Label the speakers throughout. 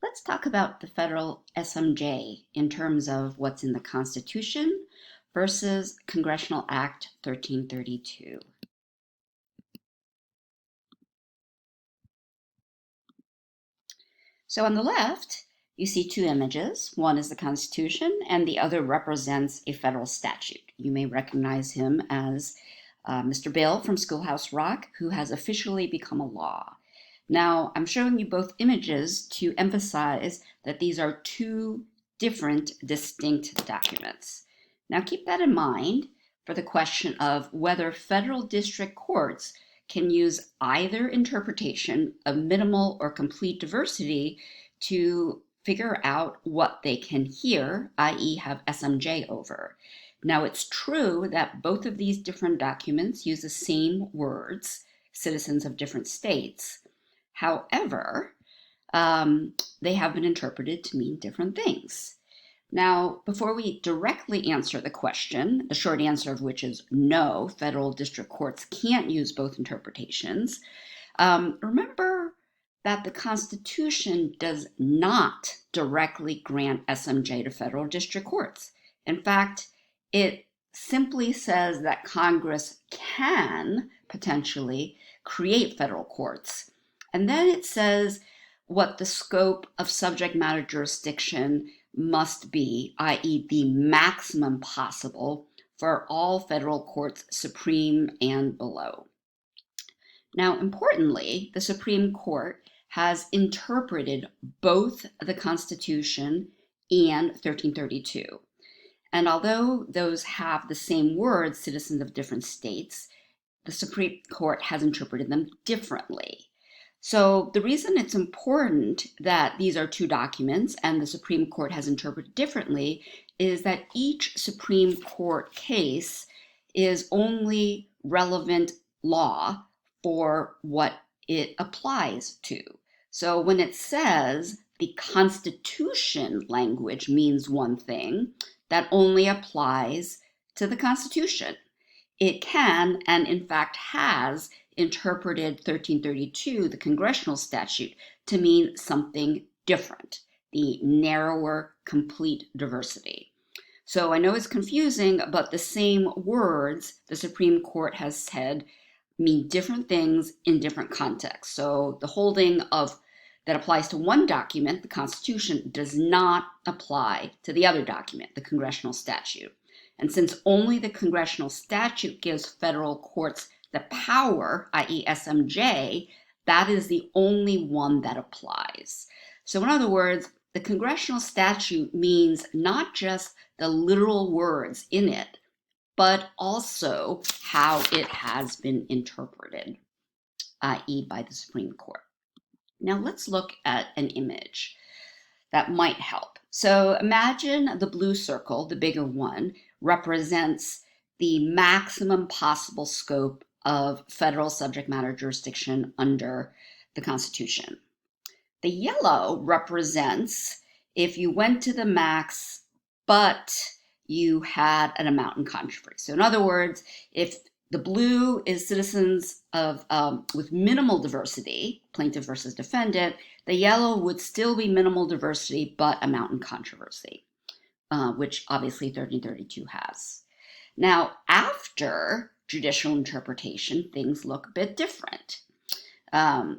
Speaker 1: Let's talk about the federal SMJ in terms of what's in the Constitution versus Congressional Act 1332. So on the left, you see two images. One is the Constitution, and the other represents a federal statute. You may recognize him as Mr. Bill from Schoolhouse Rock, who has officially become a law. Now, I'm showing you both images to emphasize that these are two different, distinct documents. Now, keep that in mind for the question of whether federal district courts can use either interpretation of minimal or complete diversity to figure out what they can hear, i.e. have SMJ over. Now, it's true that both of these different documents use the same words, citizens of different states. However, they have been interpreted to mean different things. Now, before we directly answer the question, the short answer of which is no, federal district courts can't use both interpretations, remember that the Constitution does not directly grant SMJ to federal district courts. In fact, it simply says that Congress can potentially create federal courts. And then it says what the scope of subject matter jurisdiction must be, i.e. the maximum possible for all federal courts, Supreme and below. Now, importantly, the Supreme Court has interpreted both the Constitution and 1332. And although those have the same words, citizens of different states, the Supreme Court has interpreted them differently. So the reason it's important that these are two documents and the Supreme Court has interpreted differently is that each Supreme Court case is only relevant law for what it applies to. So when it says the Constitution language means one thing, that only applies to the Constitution. It can, and in fact has, interpreted 1332, the Congressional statute, to mean something different, the narrower, complete diversity. So I know it's confusing, but the same words the Supreme Court has said mean different things in different contexts. So the holding of that applies to one document, the Constitution, does not apply to the other document, the Congressional statute. And since only the Congressional statute gives federal courts the power, i.e. SMJ, that is the only one that applies. So in other words, the Congressional statute means not just the literal words in it, but also how it has been interpreted, i.e. by the Supreme Court. Now let's look at an image that might help. So imagine the blue circle, the bigger one, represents the maximum possible scope of federal subject matter jurisdiction under the Constitution. The yellow represents if you went to the max, but you had an amount in controversy. So in other words, if the blue is citizens of with minimal diversity, plaintiff versus defendant, the yellow would still be minimal diversity, but amount in controversy, which obviously 1332 has. Now, after judicial interpretation, things look a bit different.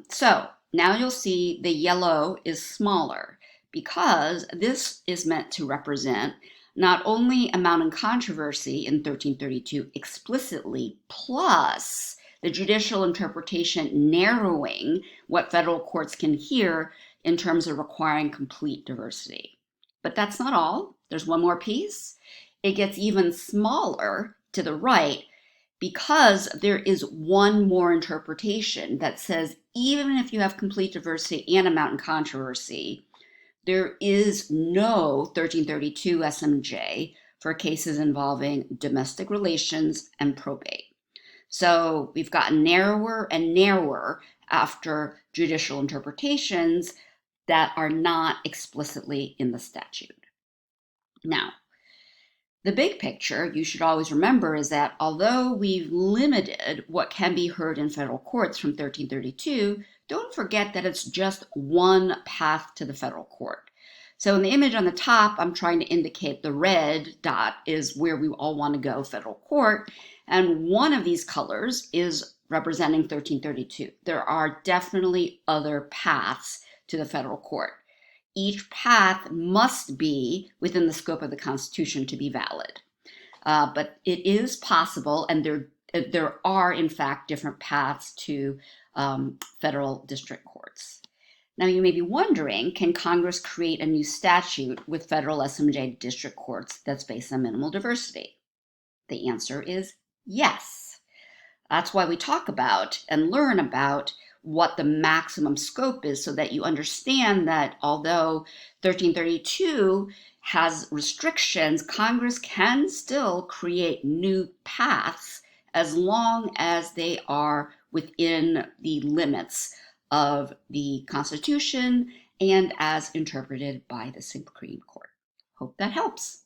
Speaker 1: So now you'll see the yellow is smaller because this is meant to represent not only amount in controversy in 1332 explicitly, plus the judicial interpretation narrowing what federal courts can hear in terms of requiring complete diversity. But that's not all. There's one more piece. It gets even smaller to the right because there is one more interpretation that says even if you have complete diversity and amount in controversy, there is no 1332 SMJ for cases involving domestic relations and probate. So we've gotten narrower and narrower after judicial interpretations that are not explicitly in the statute. Now, The big picture you should always remember is that although we've limited what can be heard in federal courts from 1332, don't forget that it's just one path to the federal court. So in the image on the top, I'm trying to indicate the red dot is where we all want to go, federal court. And one of these colors is representing 1332. There are definitely other paths to the federal court. Each path must be within the scope of the Constitution to be valid. But it is possible, and there are, in fact, different paths to federal district courts. Now, you may be wondering, can Congress create a new statute with federal SMJ district courts that's based on minimal diversity? The answer is yes. That's why we talk about and learn about what the maximum scope is, so that you understand that although 1332 has restrictions, Congress can still create new paths as long as they are within the limits of the Constitution and as interpreted by the Supreme Court. Hope that helps.